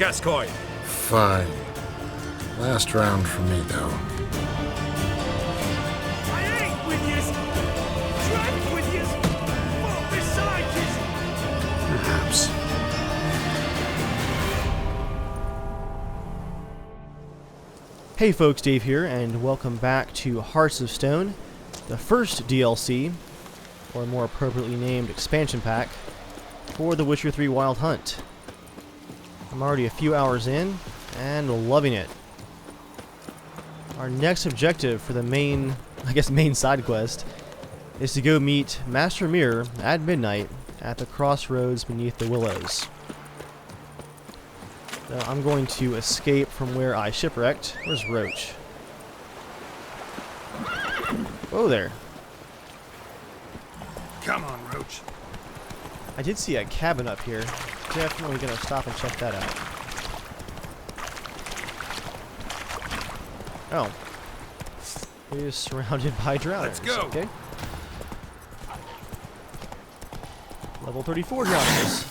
Gascoigne. Fine. Last round for me, though. I ain't with yous. Drunk with yous. Fought beside yous. Perhaps. Hey folks, Dave here, and welcome back to Hearts of Stone, the first DLC, or more appropriately named expansion pack, for The Witcher 3 Wild Hunt. I'm already a few hours in, and loving it. Our next objective for the main side quest, is to go meet Master Mirror at midnight at the crossroads beneath the willows. So I'm going to escape from where I shipwrecked. Where's Roach? Whoa there. Come on, Roach. I did see a cabin up here. Definitely gonna stop and check that out. Oh. We're surrounded by drowners. Let's go. Okay. Level 34 drowners.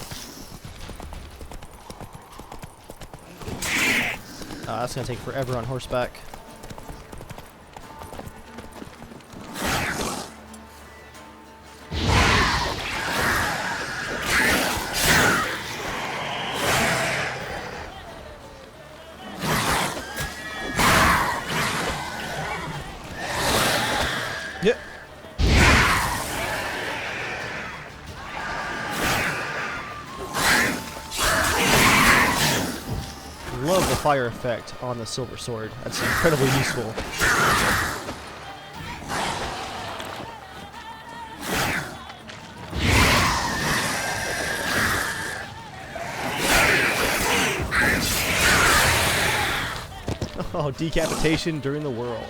That's gonna take forever on horseback. Yep. Love the fire effect on the silver sword. That's incredibly useful. Oh, decapitation during the whirl.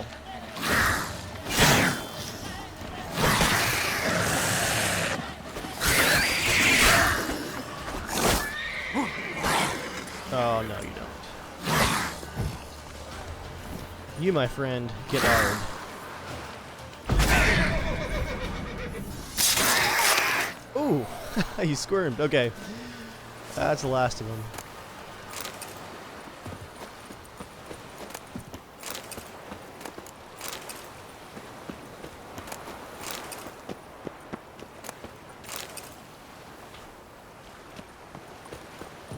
Oh, no, you don't. You, my friend, get hard. Ooh, he squirmed. Okay. That's the last of them.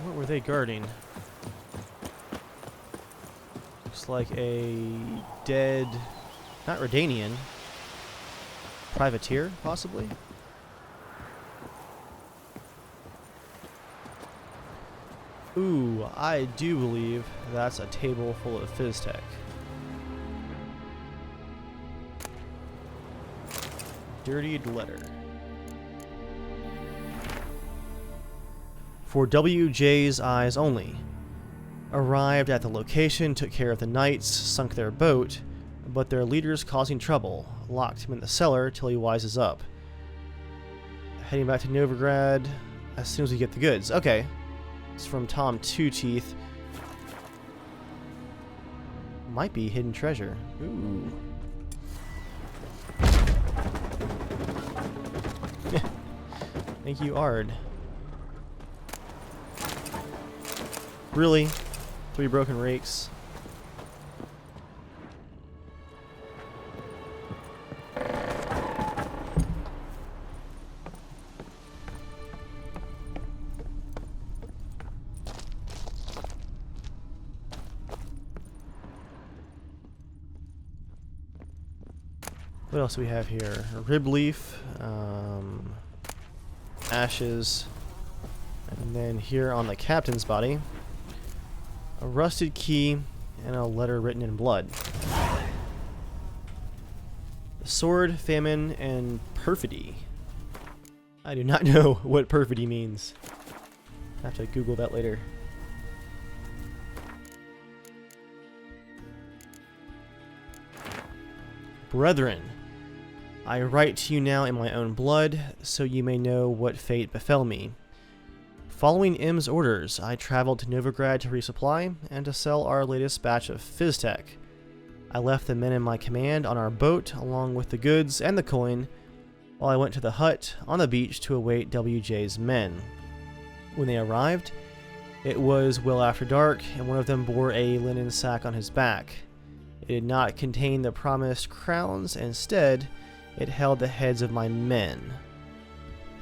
What were they guarding? Looks like a dead, not Redanian, privateer, possibly? Ooh, I do believe that's a table full of Fizztech. Dirtied letter. For WJ's eyes only. Arrived at the location, took care of the knights, sunk their boat, but their leader's causing trouble. Locked him in the cellar till he wises up. Heading back to Novigrad as soon as we get the goods. Okay. It's from Tom Two Teeth. Might be hidden treasure. Ooh. Thank you, Ard. Really? 3 broken rakes. What else do we have here? A rib leaf, ashes, and then here on the captain's body, a rusted key and a letter written in blood. Sword, famine, and perfidy. I do not know what perfidy means. I have to Google that later. Brethren, I write to you now in my own blood, so you may know what fate befell me. Following M's orders, I traveled to Novigrad to resupply and to sell our latest batch of Fizztech. I left the men in my command on our boat along with the goods and the coin, while I went to the hut on the beach to await WJ's men. When they arrived, It was well after dark, and one of them bore a linen sack on his back. It did not contain the promised crowns. Instead, it held the heads of my men.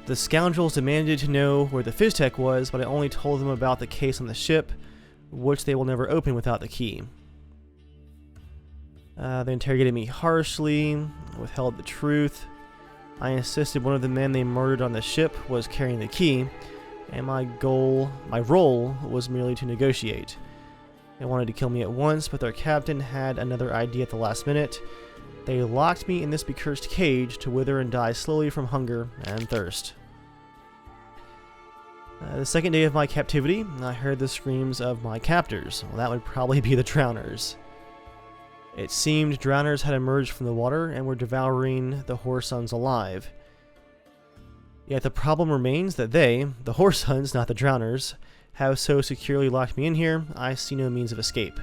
The scoundrels demanded to know where the Fiztech was, but I only told them about the case on the ship, which they will never open without the key. They interrogated me harshly, withheld the truth. I insisted one of the men they murdered on the ship was carrying the key, and my role was merely to negotiate. They wanted to kill me at once, but their captain had another idea at the last minute. They locked me in this becursed cage to wither and die slowly from hunger and thirst. The second day of my captivity, I heard the screams of my captors. Well, that would probably be the drowners. It seemed drowners had emerged from the water and were devouring the Whoresons alive. Yet the problem remains that they, the Whoresons, not the drowners, have so securely locked me in here, I see no means of escape.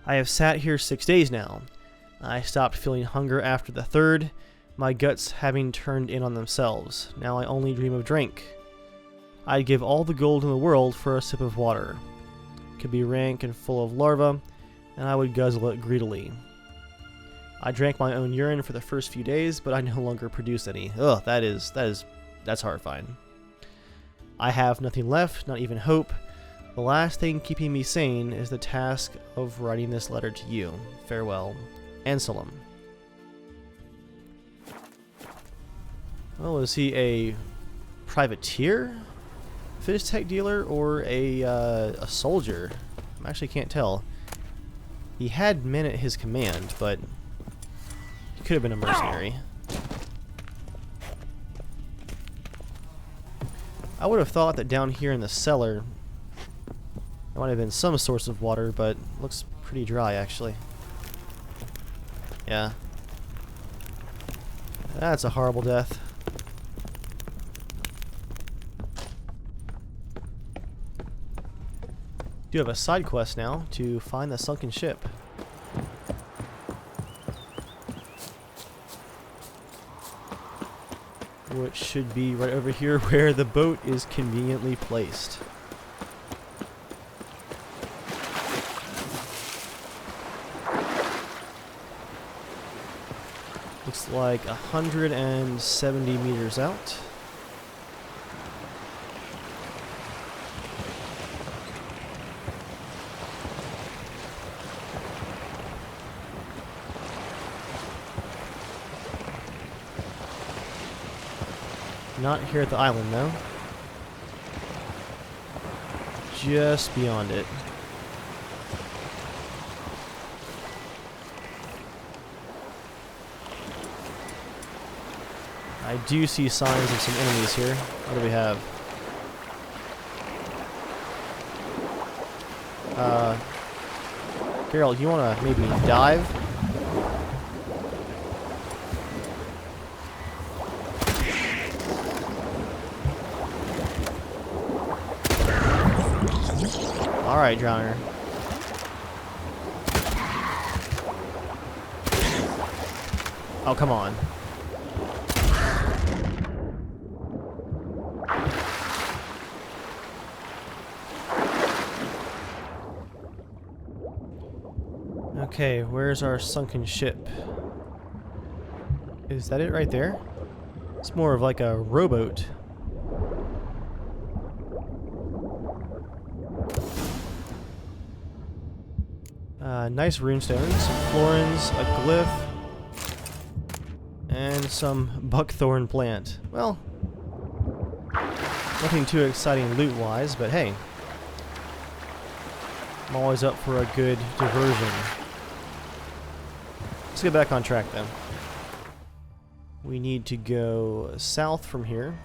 I have sat here 6 days now. I stopped feeling hunger after the third, my guts having turned in on themselves. Now I only dream of drink. I'd give all the gold in the world for a sip of water. It could be rank and full of larvae, and I would guzzle it greedily. I drank my own urine for the first few days, but I no longer produce any. Ugh, that's horrifying. I have nothing left, not even hope. The last thing keeping me sane is the task of writing this letter to you. Farewell, Anselm. Well, is he a privateer, Fiztech dealer, or a soldier? I actually can't tell. He had men at his command, but he could have been a mercenary. I would have thought that down here in the cellar there might have been some source of water, but it looks pretty dry actually. Yeah. That's a horrible death. Do have a side quest now to find the sunken ship. Which should be right over here where the boat is conveniently placed. Looks like 170 meters out. Not here at the island, though. Just beyond it. I do see signs of some enemies here. What do we have? Geralt, you wanna maybe dive? Alright, Drowner. Oh, come on. Okay, where's our sunken ship? Is that it right there? It's more of like a rowboat. Nice runestones, some florins, a glyph, and some buckthorn plant. Well, nothing too exciting loot-wise, but hey, I'm always up for a good diversion. Let's get back on track then. We need to go south from here.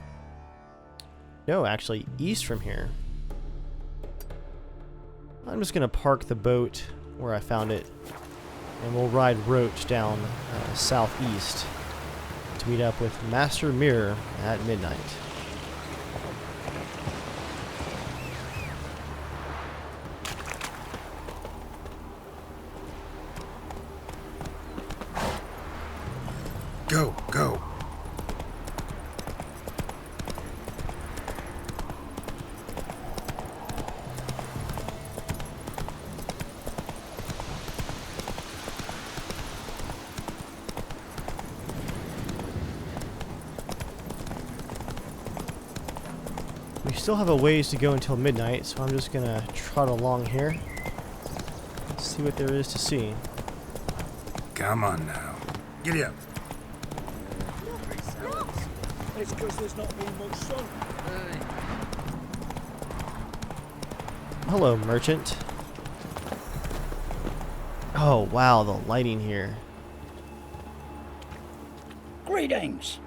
No, actually, east from here. I'm just going to park the boat where I found it, and we'll ride Roach down southeast to meet up with Master Mirror at midnight. Go, go. still have a ways to go until midnight, so I'm just gonna trot along here. See what there is to see. Come on now. Giddy up. It's because there's not been much sun. Hello, merchant. Oh, wow, the lighting here. Greetings.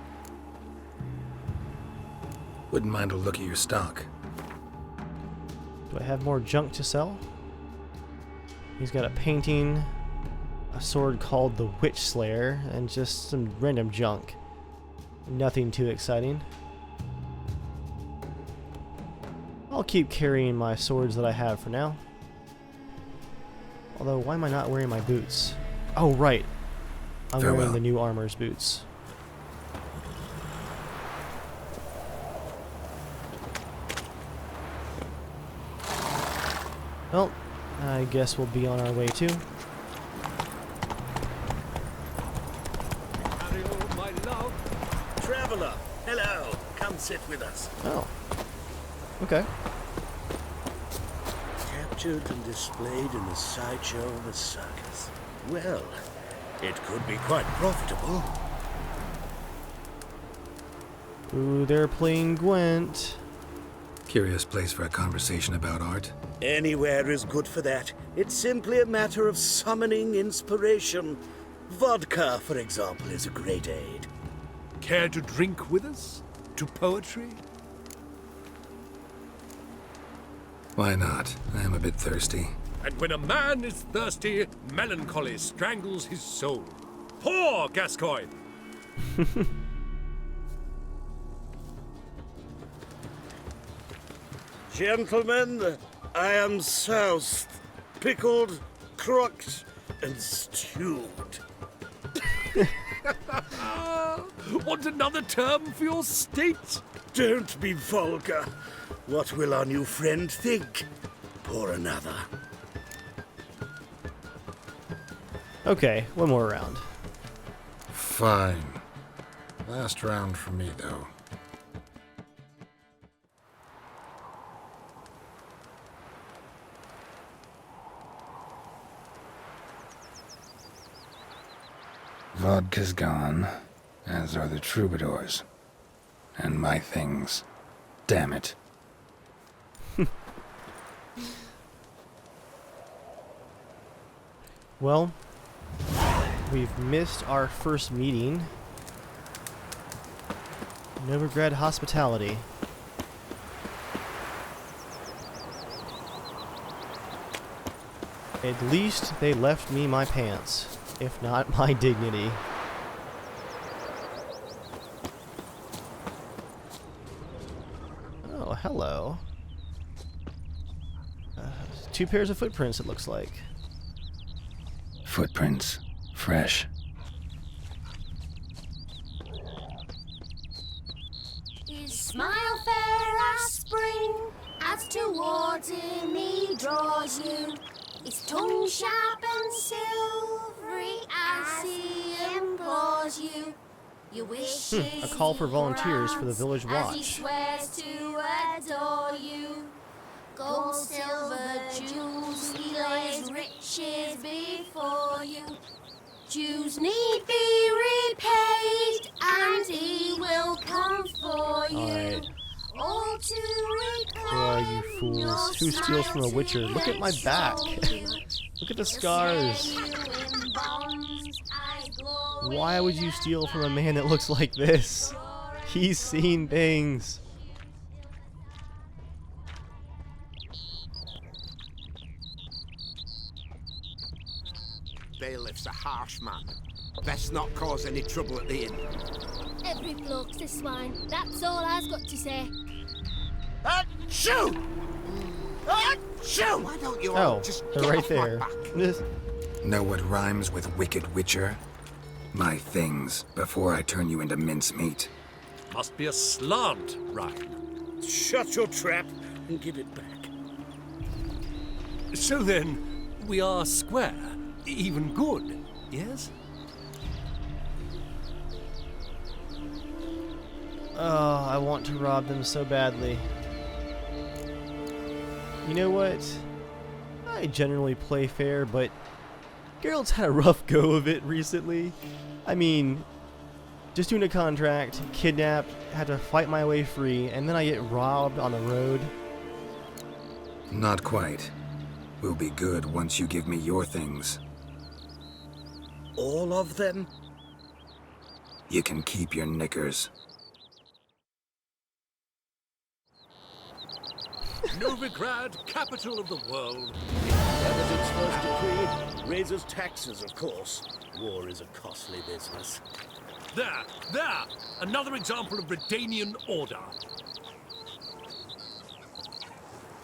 Wouldn't mind a look at your stock. Do I have more junk to sell? He's got a painting, a sword called the Witch Slayer, and just some random junk. Nothing too exciting. I'll keep carrying my swords that I have for now. Although, why am I not wearing my boots? Oh, right. I'm Farewell. wearing the new armor's boots. Well, I guess we'll be on our way too. Hello, my love. Traveler, hello. Come sit with us. Oh. Okay. Captured and displayed in the sideshow of a circus. Well, it could be quite profitable. Ooh, they're playing Gwent. Curious place for a conversation about art. Anywhere is good for that. It's simply a matter of summoning inspiration. Vodka, for example, is a great aid. Care to drink with us? To poetry? Why not? I am a bit thirsty. And when a man is thirsty, melancholy strangles his soul. Poor Gascoigne! Gentlemen, I am soused, pickled, crocked, and stewed. Want another term for your state? Don't be vulgar. What will our new friend think? Pour another. Okay, one more round. Fine. Last round for me, though. Vodka's gone, as are the troubadours. And my things. Damn it. Well, we've missed our first meeting. Novigrad hospitality. At least they left me my pants, if not my dignity. Oh, hello. Two pairs of footprints, it looks like. Footprints. Fresh. His smile fair as spring, as towards him he draws you. His tongue sharp and silvery as he implores you. You wish A call for volunteers for the village as he watch. swears to adore you. Gold, silver, jewels, he lays riches before you. Dues need be repaid, and he will come for you. Alright. All to Who are you fools? Who steals from a witcher? Look at my back. Look at the scars. Why would you steal from a man that looks like this? He's seen things. Bailiff's a harsh man. Best not cause any trouble at the inn. Every bloke's a swine. That's all I've got to say. Achoo! Achoo! Why don't you all Oh, just they're get right off my there. back? Know what rhymes with wicked witcher? My things, before I turn you into mincemeat. Must be a slant rhyme. Shut your trap and give it back. So then, we are square, even good, yes? Oh, I want to rob them so badly. You know what? I generally play fair, but Geralt's had a rough go of it recently. I mean, just doing a contract, kidnapped, had to fight my way free, and then I get robbed on the road. Not quite. We'll be good once you give me your things. All of them? You can keep your knickers. Novigrad, capital of the world. Emergen's first decree raises taxes, of course. War is a costly business. There! Another example of Redanian order.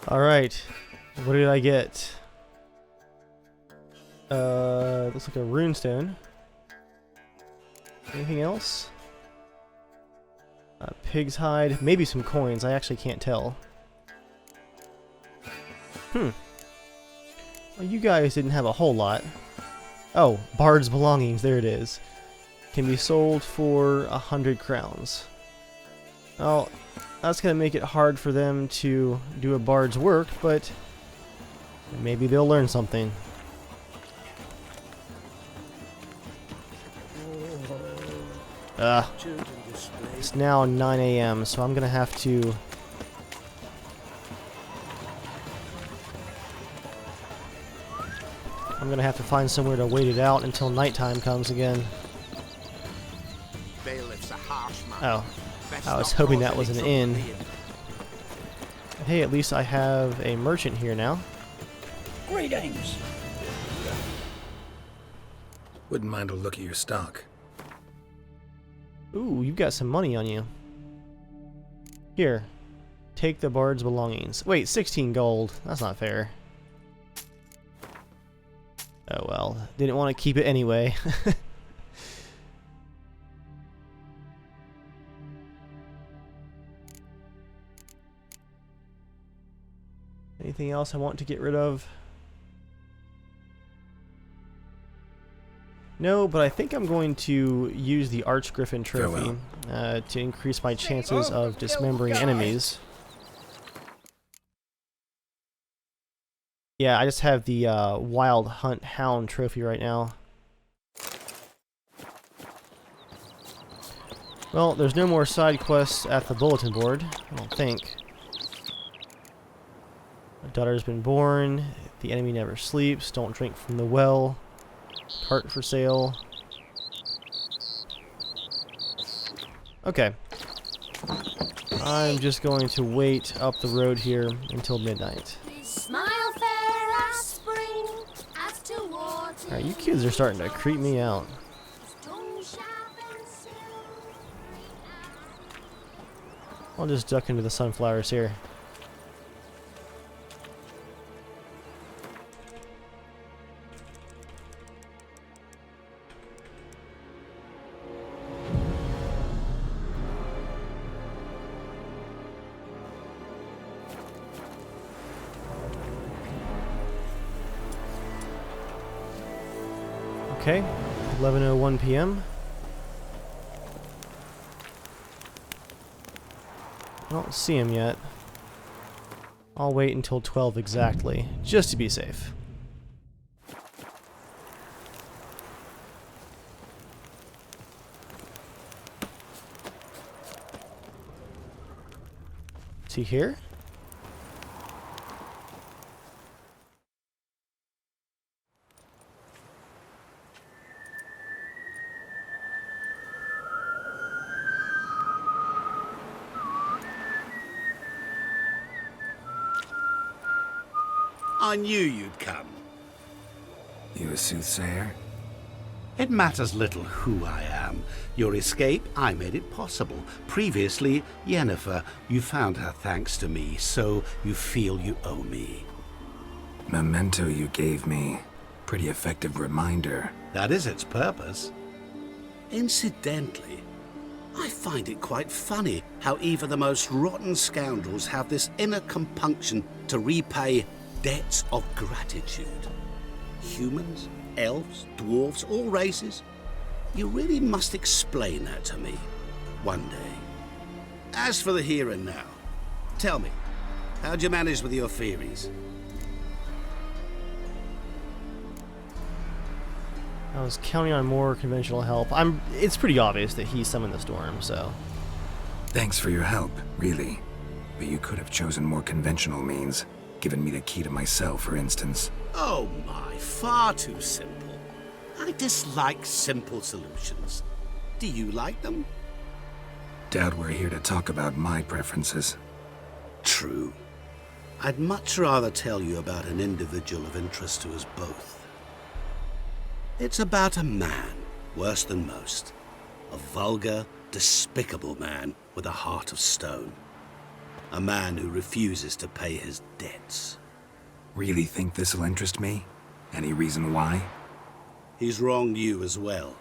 Alright, what did I get? Looks like a runestone. Anything else? Pig's hide, maybe some coins, I actually can't tell. Well, you guys didn't have a whole lot. Oh, Bard's belongings, there it is. Can be sold for 100 crowns. Well, that's gonna make it hard for them to do a bard's work, but maybe they'll learn something. It's now 9 AM, so I'm gonna have to find somewhere to wait it out until nighttime comes again. Bailiff's a harsh man. Oh, Best I was not hoping cause that was any an trouble inn. here. Hey, at least I have a merchant here now. Greetings. Wouldn't mind a look at your stock. Ooh, you've got some money on you. Here, take the bard's belongings. Wait, 16 gold. That's not fair. Oh well, didn't want to keep it anyway. Anything else I want to get rid of? No, but I think I'm going to use the Archgriffin trophy to increase my chances of dismembering enemies. Yeah, I just have the Wild Hunt Hound trophy right now. Well, there's no more side quests at the bulletin board, I don't think. A daughter's been born, the enemy never sleeps, don't drink from the well, cart for sale. Okay. I'm just going to wait up the road here until midnight. Smile fair as spring, as towards Alright, you kids are starting to creep me out. tongue sharp and silvery I'll just duck into the sunflowers here. Okay, 11:01 p.m. I don't see him yet. I'll wait until 12 exactly, just to be safe. Is he here? I knew you'd come. You a soothsayer? It matters little who I am. Your escape, I made it possible. Previously, Yennefer, you found her thanks to me, so you feel you owe me. Memento you gave me. Pretty effective reminder. That is its purpose. Incidentally, I find it quite funny how even the most rotten scoundrels have this inner compunction to repay debts of gratitude. Humans, elves, dwarves, all races. You really must explain that to me one day. As for the here and now, tell me, How'd you manage with your theories? I was counting on more conventional help. It's pretty obvious that he summoned the storm, so... Thanks for your help, really. But you could have chosen more conventional means. Given me the key to my cell, for instance. Oh my, far too simple. I dislike simple solutions. Do you like them? Doubt we're here to talk about my preferences. True. I'd much rather tell you about an individual of interest to us both. It's about a man, worse than most. A vulgar, despicable man with a heart of stone. A man who refuses to pay his debts. Really think this'll interest me? Any reason why? He's wronged you as well.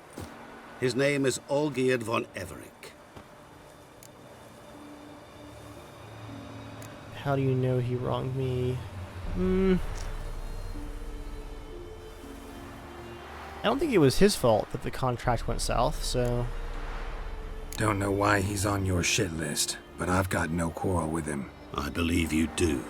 His name is Olgierd von Everec. How do you know he wronged me? I don't think it was his fault that the contract went south, so... Don't know why he's on your shit list, but I've got no quarrel with him. I believe you do,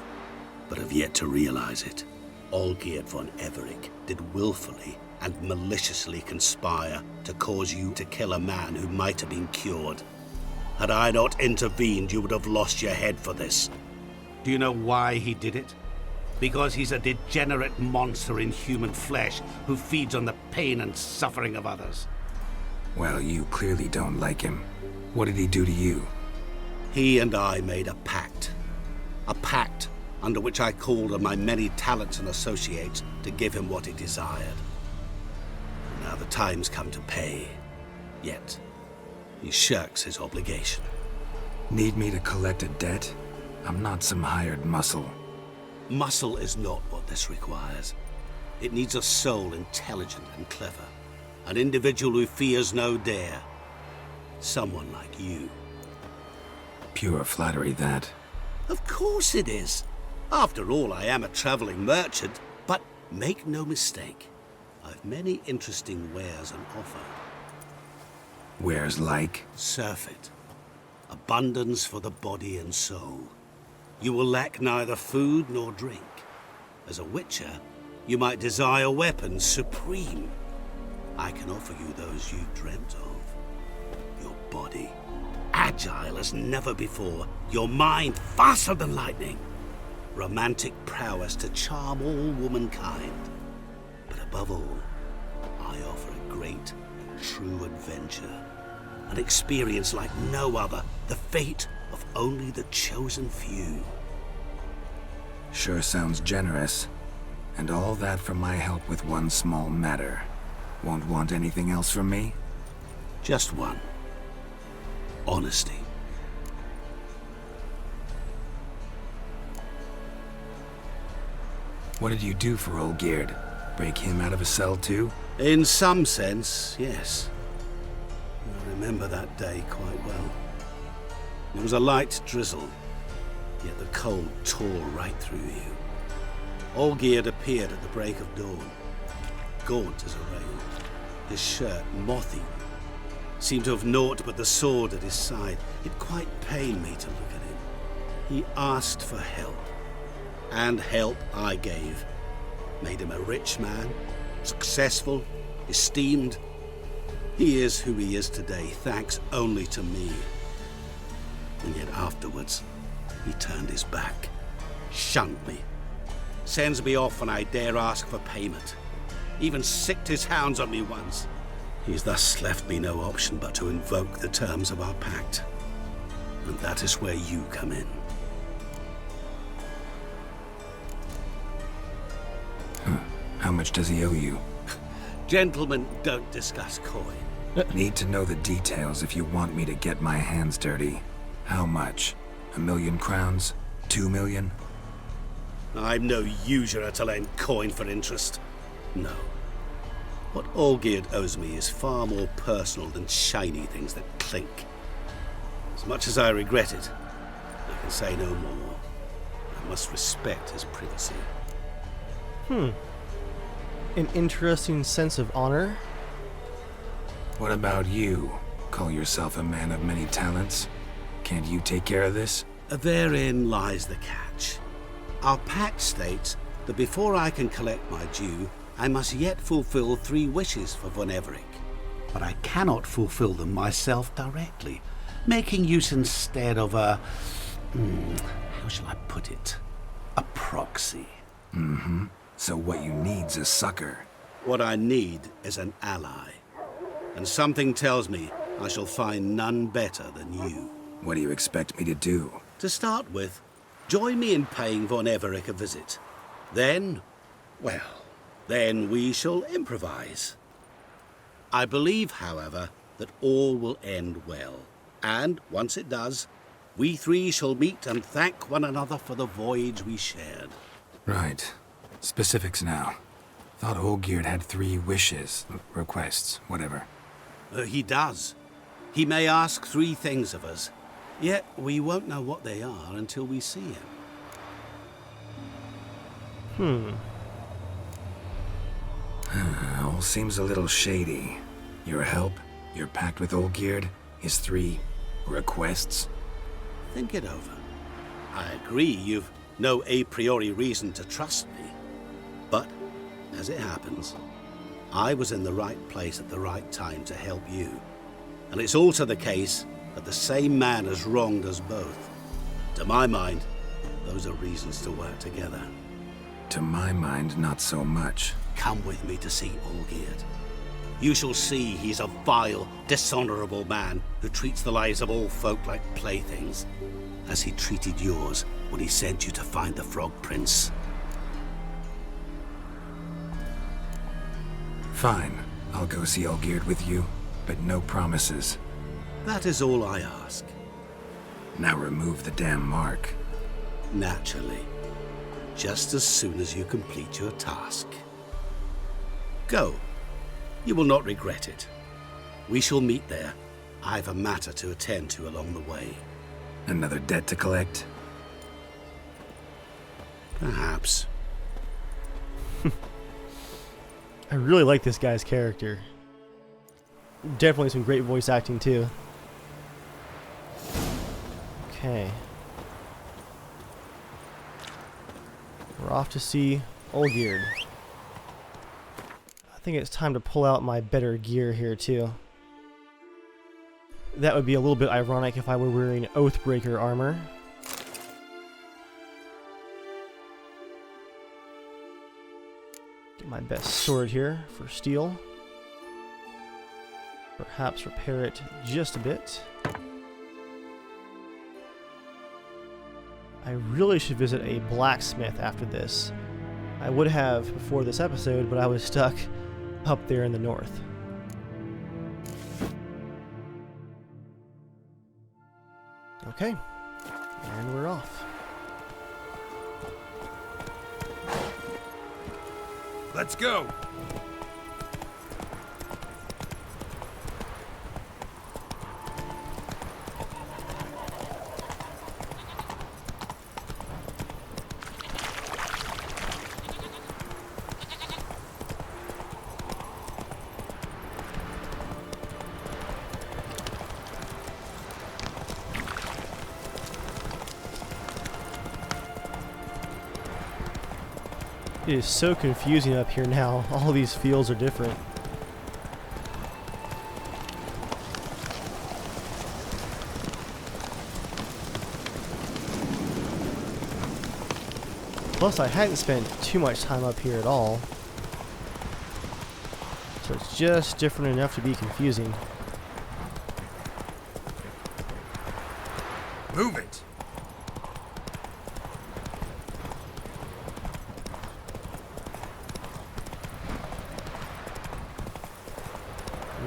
but have yet to realize it. Olgierd von Everec did willfully and maliciously conspire to cause you to kill a man who might have been cured. Had I not intervened, you would have lost your head for this. Do you know why he did it? Because he's a degenerate monster in human flesh who feeds on the pain and suffering of others. Well, you clearly don't like him. What did he do to you? He and I made a pact. A pact under which I called on my many talents and associates to give him what he desired. Now the time's come to pay. Yet, he shirks his obligation. Need me to collect a debt? I'm not some hired muscle. Muscle is not what this requires. It needs a soul intelligent and clever. An individual who fears no dare. Someone like you. Pure flattery, that. Of course it is. After all, I am a traveling merchant. But make no mistake, I've many interesting wares on offer. Wares like? Surfeit. Abundance for the body and soul. You will lack neither food nor drink. As a witcher, you might desire weapons supreme. I can offer you those you dreamt of. Your body, agile as never before. Your mind, faster than lightning. Romantic prowess to charm all womankind. But above all, I offer a great and true adventure. An experience like no other. The fate of only the chosen few. Sure sounds generous. And all that for my help with one small matter. Won't want anything else from me? Just one. Honesty. What did you do for Olgierd? Break him out of a cell too? In some sense, yes. I remember that day quite well. It was a light drizzle, yet the cold tore right through you. Olgierd appeared at the break of dawn, gaunt as a rail, his shirt moth-eaten, seemed to have naught but the sword at his side. It quite pained me to look at him. He asked for help, and help I gave. Made him a rich man, successful, esteemed. He is who he is today, thanks only to me. And yet afterwards, he turned his back, shunned me, sends me off when I dare ask for payment, even sicked his hounds on me once. He's thus left me no option but to invoke the terms of our pact. And that is where you come in. How much does he owe you? Gentlemen don't discuss coin. Need to know the details if you want me to get my hands dirty. How much? 1,000,000 crowns? 2 million? I'm no usurer to lend coin for interest. No. What Olgierd owes me is far more personal than shiny things that clink. As much as I regret it, I can say no more. I must respect his privacy. An interesting sense of honor. What about you? Call yourself a man of many talents? Can't you take care of this? Therein lies the catch. Our pact states that before I can collect my due, I must yet fulfill 3 wishes for Von Everich. But I cannot fulfill them myself directly, making use instead of a... how shall I put it? A proxy. So what you need's a sucker. What I need is an ally. And something tells me I shall find none better than you. What do you expect me to do? To start with, join me in paying Von Everich a visit. Then, well, then we shall improvise. I believe, however, that all will end well. And once it does, we 3 shall meet and thank one another for the voyage we shared. Right. Specifics now. Thought Olgierd had 3 wishes, requests, whatever. He does. He may ask 3 things of us, yet we won't know what they are until we see him. All seems a little shady. Your help, your pact with Olgierd, his 3 requests. Think it over. I agree you've no a priori reason to trust me. But, as it happens, I was in the right place at the right time to help you. And it's also the case that the same man has wronged us both. To my mind, those are reasons to work together. To my mind, not so much. Come with me to see Olgierd. You shall see he's a vile, dishonorable man who treats the lives of all folk like playthings, as he treated yours when he sent you to find the Frog Prince. Fine. I'll go see Olgierd with you, but no promises. That is all I ask. Now remove the damn mark. Naturally. Just as soon as you complete your task. Go. You will not regret it. We shall meet there. I've a matter to attend to along the way. Another debt to collect? Perhaps. I really like this guy's character. Definitely some great voice acting too. Okay. We're off to see Olgierd. I think it's time to pull out my better gear here too. That would be a little bit ironic if I were wearing Oathbreaker armor. Get my best sword here for steel. Perhaps repair it just a bit. I really should visit a blacksmith after this. I would have before this episode, but I was stuck up there in the north. Okay, and we're off. Let's go. It is so confusing up here now. All these fields are different. Plus, I hadn't spent too much time up here at all. So it's just different enough to be confusing. Move it.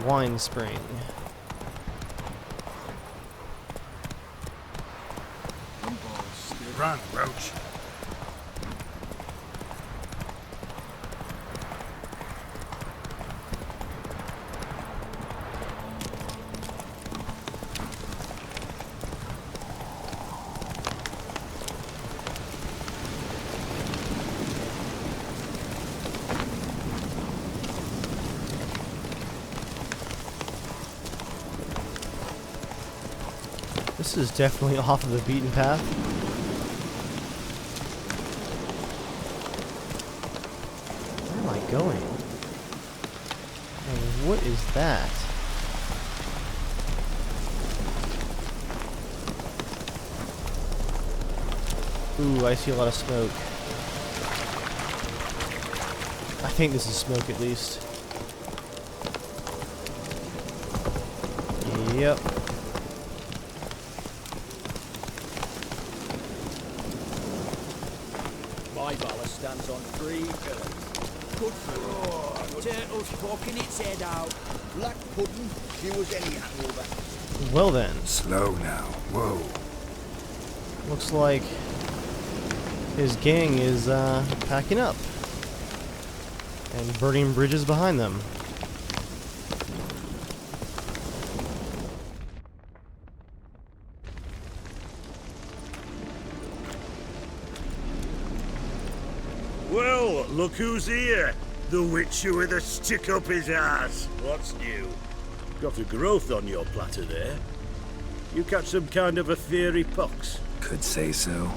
Wine Spring. Run, Roach. This is definitely off of the beaten path. going? And what is that? Ooh, I see a lot of smoke. I think this is smoke at least. Yep. My ballast stands on 3 pillars. Good for turtle's poking its head out. Black pudding, if you was any animal that. Well then, Slow now. Whoa. looks like his gang is packing up and burning bridges behind them. Well, look who's here. The witcher with a stick up his ass. What's new? Got a growth on your platter there. You catch some kind of a fiery pox. Could say so.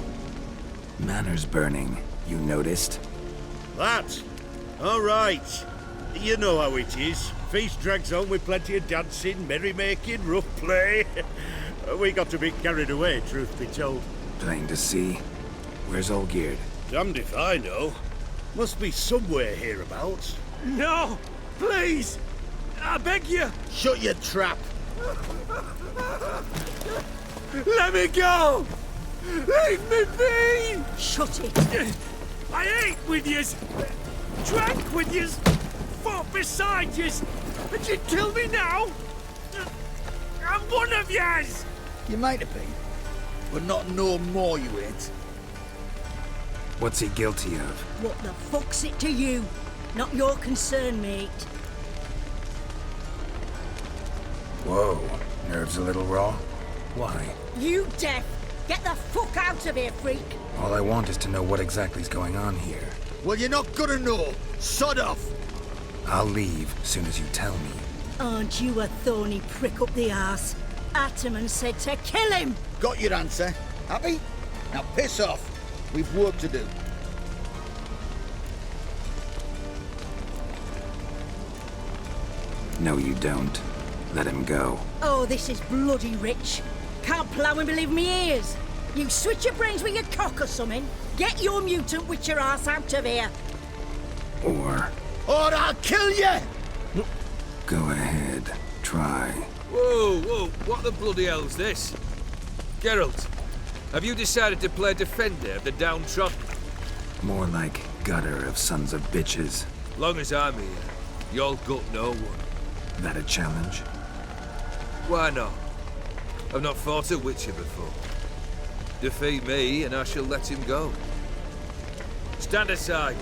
Manor's burning. You noticed? That? All right. You know how it is. Feast drags on with plenty of dancing, merrymaking, rough play. We got a bit carried away, truth be told. Plain to see. Where's Olgierd? Damned if I know. Must be somewhere hereabouts. No! Please! I beg you! Shut your trap. Let me go! Leave me be! Shut it. I ate with yous, drank with yous, fought beside yous, and you kill me now? I'm one of yous! You might have been, but not no more you ain't. What's he guilty of? What the fuck's it to you? Not your concern, mate. Whoa. Nerves a little raw? Why? You deaf! Get the fuck out of here, freak! All I want is to know what exactly is going on here. Well, you're not gonna know. Sod off. I'll leave as soon as you tell me. Aren't you a thorny prick up the arse? Ataman said to kill him! Got your answer. Happy? Now piss off. We've work to do. No, you don't. Let him go. Oh, this is bloody rich. Can't plough and believe me ears. You switch your brains with your cock or something. Get your mutant witcher ass out of here. Or Or I'll kill you! go ahead. Try. Whoa, whoa, what the bloody hell's this? Geralt, have you decided to play defender of the downtrodden? More like gutter of sons of bitches. Long as I'm here, you'll gut no one. That a challenge? Why not? I've not fought a witcher before. Defeat me and I shall let him go. Stand aside.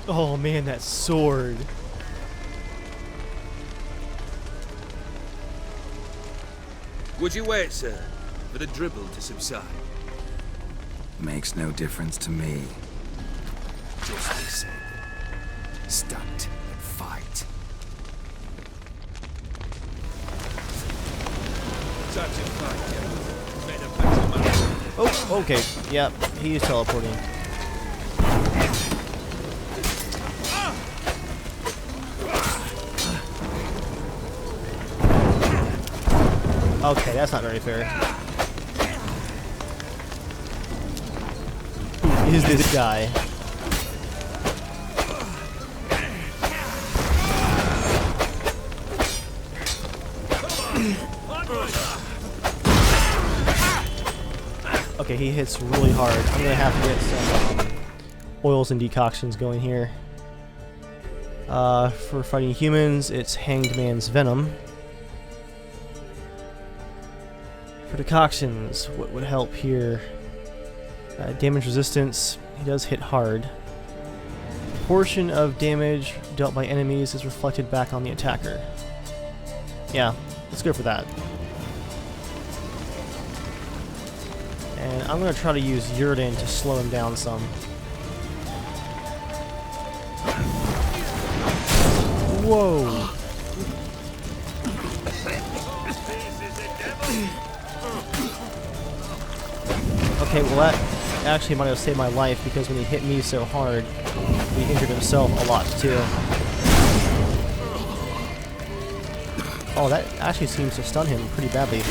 Oh man, that sword. Would you wait, sir, for the dribble to subside? Makes no difference to me. Just listen. Stand and fight. Time to fight, yeah. Made a better man. Oh, okay. Yep, he's teleporting. Okay, that's not very fair. Who is this guy? Okay, he hits really hard. I'm gonna have to get some oils and decoctions going here. For fighting humans, it's Hanged Man's Venom. For decoctions, what would help here? Damage resistance, he does hit hard. Portion of damage dealt by enemies is reflected back on the attacker. Yeah, let's go for that. And I'm going to try to use Yurden to slow him down some. Whoa! Okay, well actually might have saved my life because when he hit me so hard, he injured himself a lot too. Oh, that actually seems to stun him pretty badly.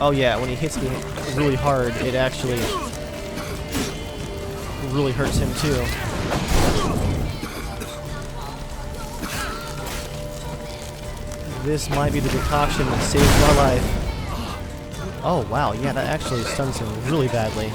Oh yeah, when he hits me really hard, it actually really hurts him too. This might be the decoction that saved my life. Oh wow, yeah, that actually stuns him really badly.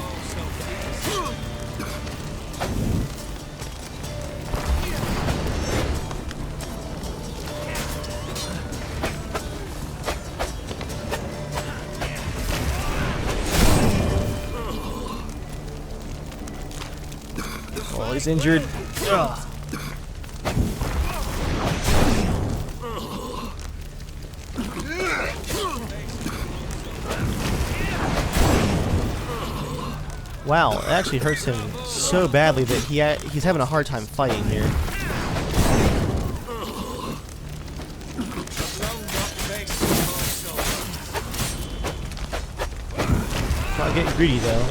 Oh, he's injured. Ugh. Wow, it actually hurts him so badly that he's having a hard time fighting here. Not getting greedy though.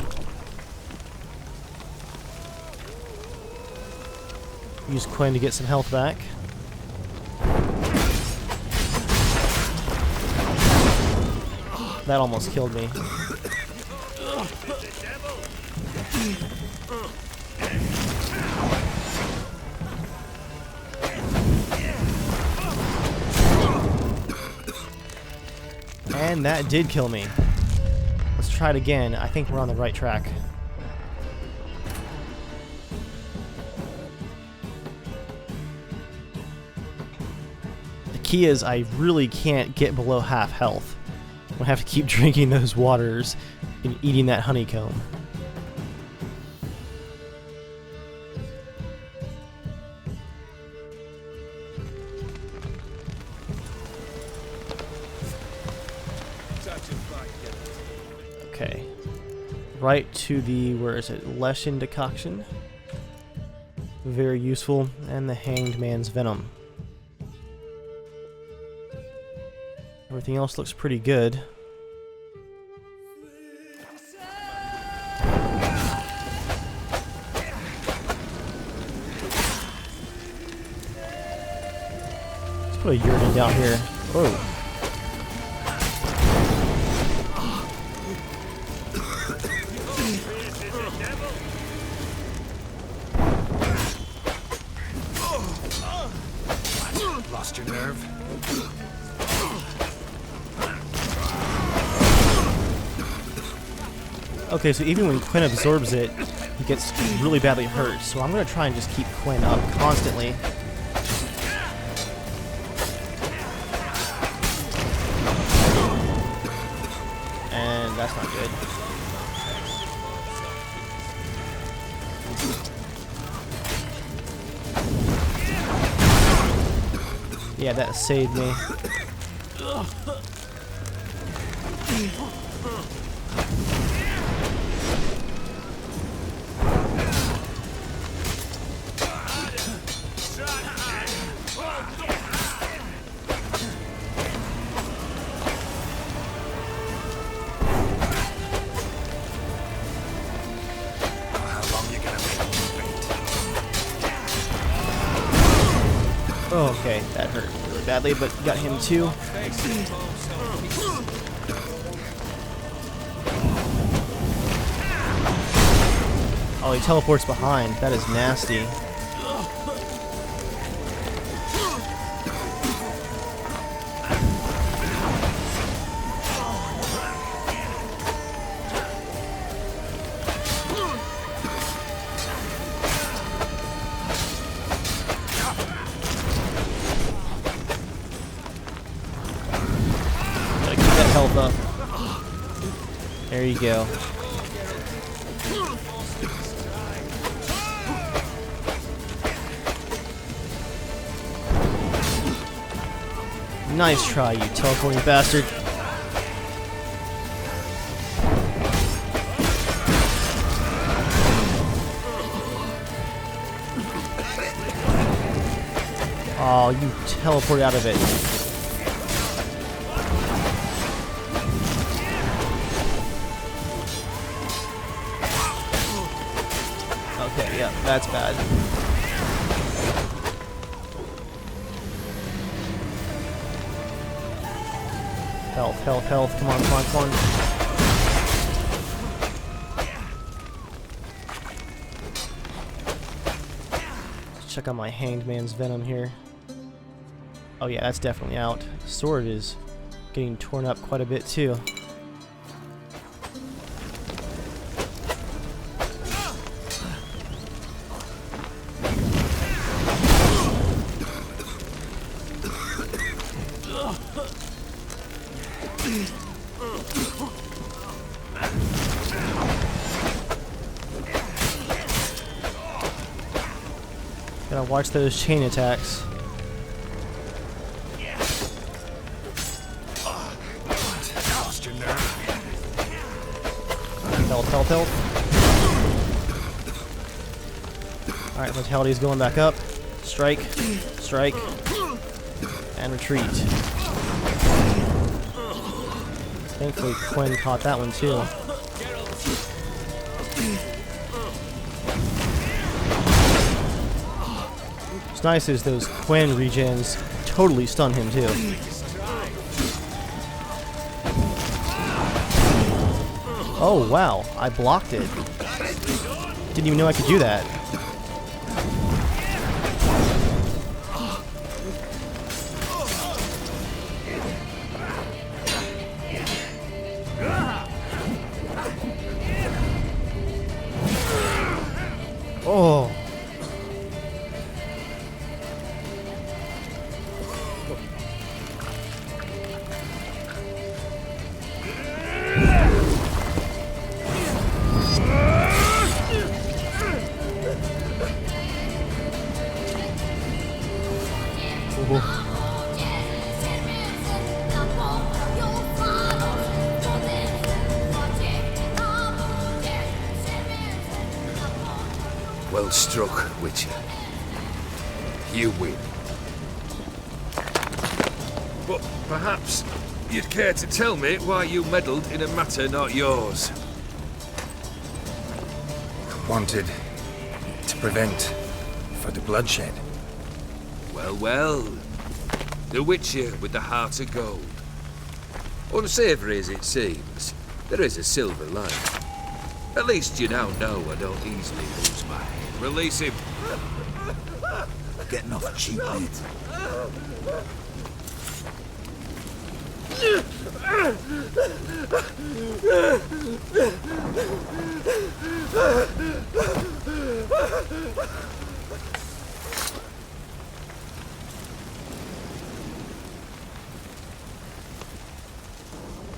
Use Quinn to get some health back. That almost killed me. And that did kill me. Let's try it again. I think we're on the right track. The key is I really can't get below half health. I'm gonna have to keep drinking those waters and eating that honeycomb. Okay. Right to the, where is it? Leshen decoction. Very useful. And the Hanged Man's Venom. Everything else looks pretty good. Let's put a Uridan down here. Whoa. Lost your nerve? Okay, so even when Quinn absorbs it, he gets really badly hurt. So I'm going to try and just keep Quinn up constantly. And that's not good. Yeah, that saved me. Oh, okay, that hurt really badly, but got him too. Oh, he teleports behind. That is nasty. Gotta keep that health up. There you go. Nice try, you teleporting bastard. Oh, you teleported out of it. Okay, yeah, that's bad. Health, health, health. Come on, come on, come on. Let's check out my hanged man's venom here. Oh yeah, that's definitely out. Sword is getting torn up quite a bit too. Gotta watch those chain attacks. Health, health, health. Alright, vitality's going back up. Strike, strike, and retreat. Thankfully, Quinn caught that one too. What's nice is those Quinn regens totally stun him too. Oh wow, I blocked it. Didn't even know I could do that. Oh. Well struck, Witcher. You win. But perhaps you'd care to tell me why you meddled in a matter not yours. Wanted to prevent further bloodshed. Well, well. The Witcher with the heart of gold. Unsavory as it seems, there is a silver lining. At least you now know I don't easily lose my head. Release him. Getting off cheap, mate.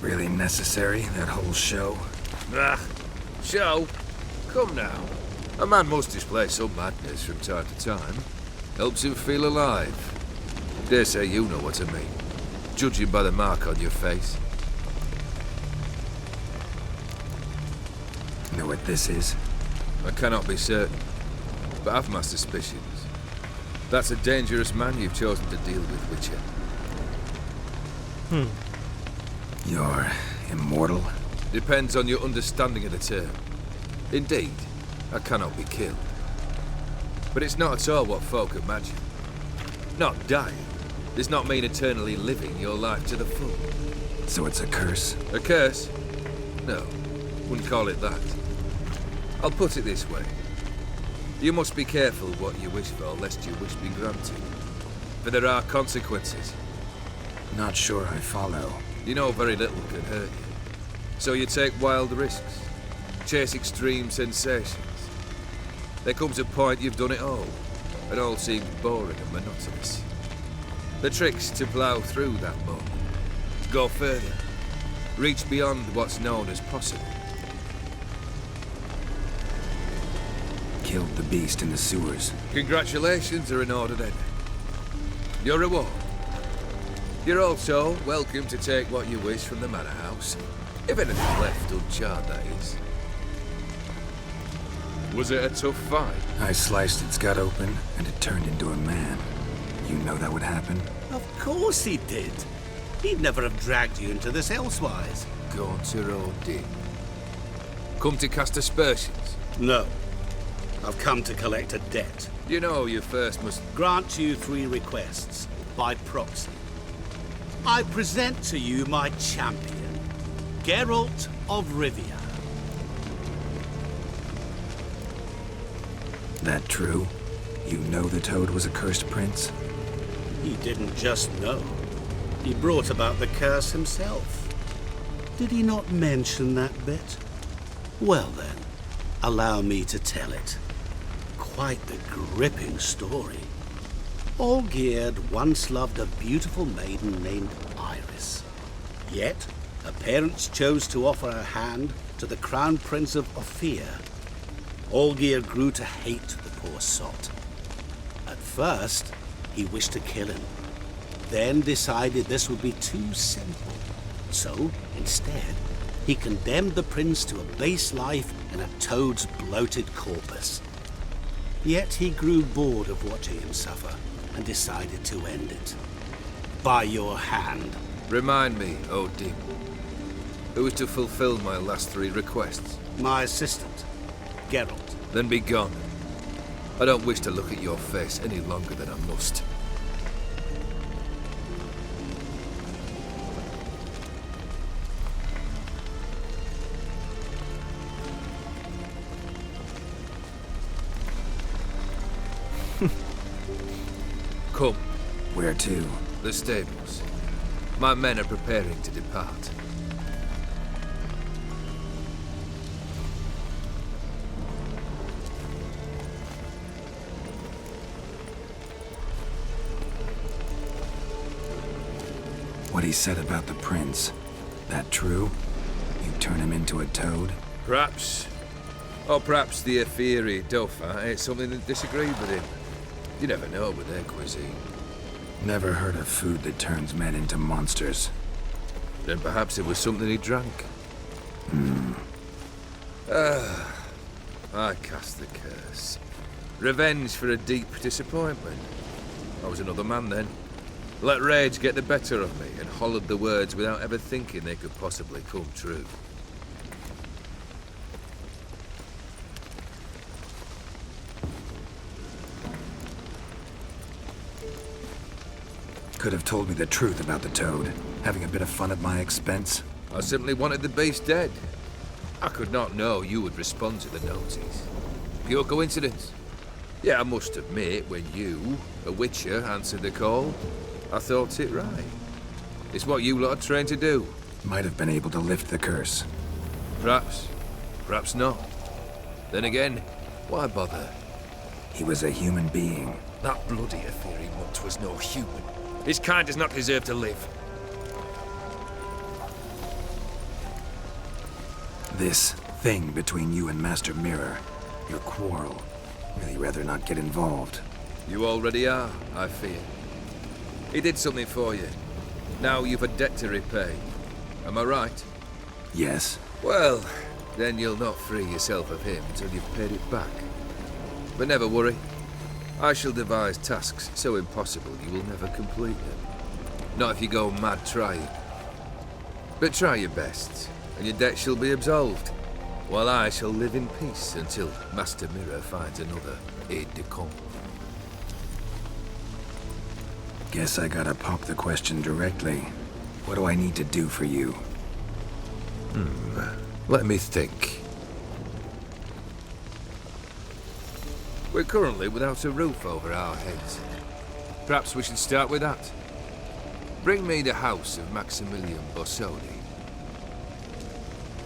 Really necessary, that whole show? Ah, show? Come now. A man must display some madness from time to time. Helps him feel alive. Dare say you know what I mean. Judging by the mark on your face. Know what this is? I cannot be certain, but I've my suspicions. That's a dangerous man you've chosen to deal with, Witcher. You're immortal? Depends on your understanding of the term. Indeed, I cannot be killed. But it's not at all what folk imagine. Not dying does not mean eternally living your life to the full. So it's a curse? A curse? No, wouldn't call it that. I'll put it this way. You must be careful what you wish for, lest your wish be granted. For there are consequences. Not sure I follow. You know very little can hurt you. So you take wild risks. Chase extreme sensations. There comes a point you've done it all. It all seems boring and monotonous. The trick's to plough through that moment. Go further. Reach beyond what's known as possible. Killed the beast in the sewers. Congratulations are in order then. Your reward. You're also welcome to take what you wish from the manor house. If anything's left uncharred, that is. Was it a tough fight? I sliced its gut open, and it turned into a man. You know that would happen? Of course he did. He'd never have dragged you into this elsewise. Gaunter or Dim? Come to cast aspersions? No. I've come to collect a debt. You know you first must... Grant you 3 requests, by proxy. I present to you my champion, Geralt of Rivia. That true? You know the Toad was a cursed prince? He didn't just know. He brought about the curse himself. Did he not mention that bit? Well then, allow me to tell it. Quite the gripping story. Olgierd once loved a beautiful maiden named Iris. Yet, her parents chose to offer her hand to the Crown Prince of Ophir. Olgierd grew to hate the poor sot. At first, he wished to kill him, then decided this would be too simple. So, instead, he condemned the prince to a base life in a toad's bloated corpus. Yet he grew bored of watching him suffer and decided to end it. By your hand. Remind me, O Dim. Who is to fulfill my last 3 requests? My assistant, Geralt. Then be gone. I don't wish to look at your face any longer than I must. Come. Where to? The stables. My men are preparing to depart. What he said about the prince, that true? You turn him into a toad? Perhaps. Or perhaps the Ephiri Dauphin ate something that disagreed with him. You never know with their cuisine. Never heard of food that turns men into monsters. Then perhaps it was something he drank. I cast the curse. Revenge for a deep disappointment. I was another man then. Let rage get the better of me and hollered the words without ever thinking they could possibly come true. Could have told me the truth about the Toad, having a bit of fun at my expense. I simply wanted the beast dead. I could not know you would respond to the notice. Pure coincidence. Yeah, I must admit, when you, a witcher, answered the call, I thought it right. It's what you lot are trained to do. Might have been able to lift the curse. Perhaps. Perhaps not. Then again, why bother? He was a human being. That bloody Ephiri mutt was no human. His kind does not deserve to live. This thing between you and Master Mirror, your quarrel, really rather not get involved. You already are, I fear. He did something for you. Now you've a debt to repay. Am I right? Yes. Well, then you'll not free yourself of him until you've paid it back. But never worry. I shall devise tasks so impossible you will never complete them. Not if you go mad trying. But try your best, and your debt shall be absolved, while I shall live in peace until Master Mirror finds another aide-de-camp. Guess I gotta pop the question directly. What do I need to do for you? Let me think. We're currently without a roof over our heads. Perhaps we should start with that. Bring me the house of Maximilian Bossoni.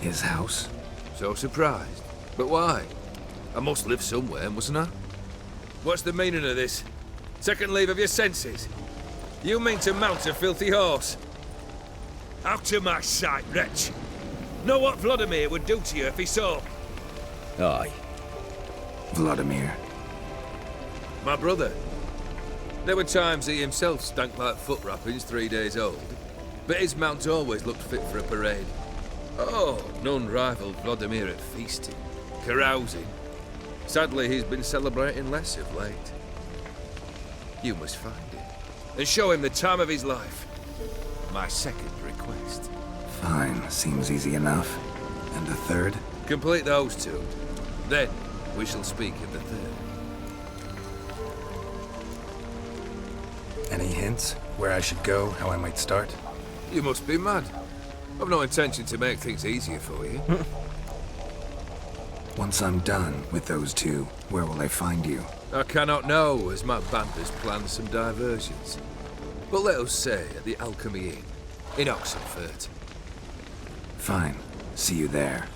His house? So surprised. But why? I must live somewhere, mustn't I? What's the meaning of this? Second leave of your senses? You mean to mount a filthy horse? Out of my sight, wretch! Know what Vladimir would do to you if he saw? Aye. Vladimir. My brother. There were times he himself stank like foot wrappings 3 days old, but his mount always looked fit for a parade. Oh, none rivaled Vladimir at feasting, carousing. Sadly, he's been celebrating less of late. You must find it and show him the time of his life. My second request. Fine, seems easy enough. And the third? Complete those two. Then we shall speak of the third. Any hints? Where I should go? How I might start? You must be mad. I've no intention to make things easier for you. Once I'm done with those two, where will I find you? I cannot know, as my band has planned some diversions. But let us say at the Alchemy Inn, in Oxenfurt. Fine. See you there.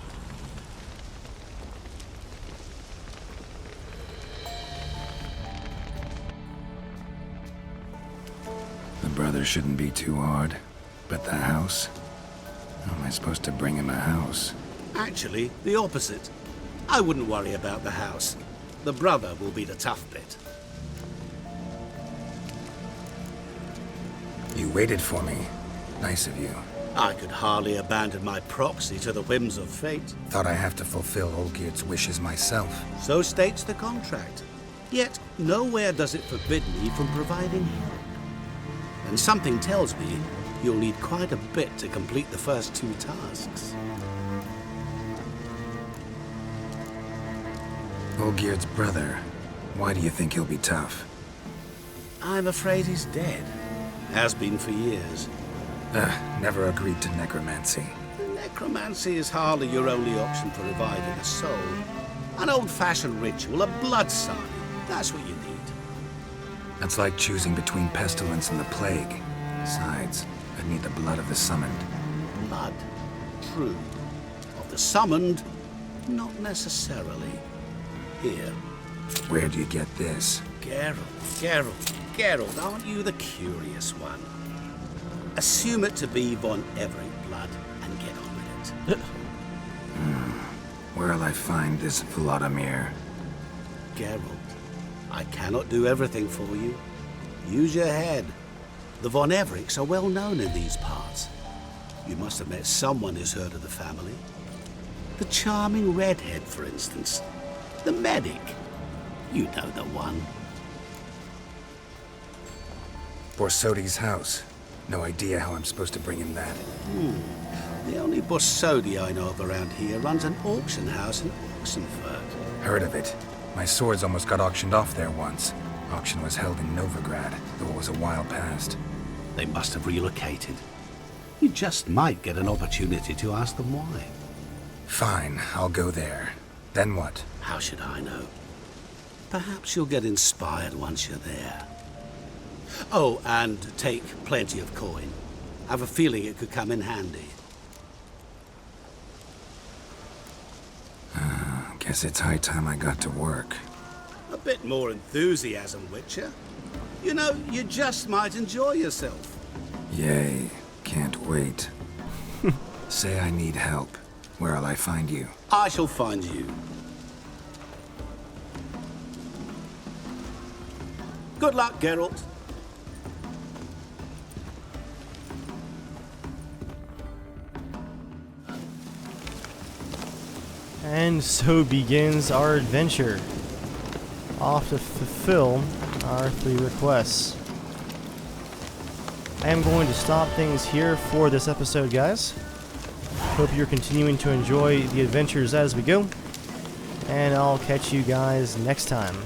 The brother shouldn't be too hard. But the house? How am I supposed to bring him a house? Actually, the opposite. I wouldn't worry about the house. The brother will be the tough bit. You waited for me. Nice of you. I could hardly abandon my proxy to the whims of fate. Thought I have to fulfill Olgierd's wishes myself. So states the contract. Yet, nowhere does it forbid me from providing help. And something tells me you'll need quite a bit to complete the first two tasks. Olgierd's brother. Why do you think he'll be tough? I'm afraid he's dead. Has been for years. Never agreed to necromancy. Necromancy is hardly your only option for reviving a soul. An old-fashioned ritual, a blood sign. That's what you need. That's like choosing between pestilence and the plague. Besides, I'd need the blood of the summoned. Blood? True. Of the summoned? Not necessarily. Here. Where do you get this? Geralt, aren't you the curious one? Assume it to be von Everett blood and get on with it. Where'll I find this Vladimir? Geralt, I cannot do everything for you. Use your head. The von Evericks are well known in these parts. You must have met someone who's heard of the family. The charming redhead, for instance. The medic. You know the one. Borsodi's house. No idea how I'm supposed to bring him that. The only Borsodi I know of around here runs an auction house in Oxenfurt. Heard of it. My swords almost got auctioned off there once. Auction was held in Novigrad, though it was a while past. They must have relocated. You just might get an opportunity to ask them why. Fine, I'll go there. Then what? How should I know? Perhaps you'll get inspired once you're there. Oh, and take plenty of coin. I have a feeling it could come in handy. Guess it's high time I got to work. A bit more enthusiasm, Witcher. You know, you just might enjoy yourself. Yay, can't wait. Say I need help. Where'll I find you? I shall find you. Good luck, Geralt. And so begins our adventure. Off to fulfill our 3 requests. I am going to stop things here for this episode, guys. Hope you're continuing to enjoy the adventures as we go. And I'll catch you guys next time.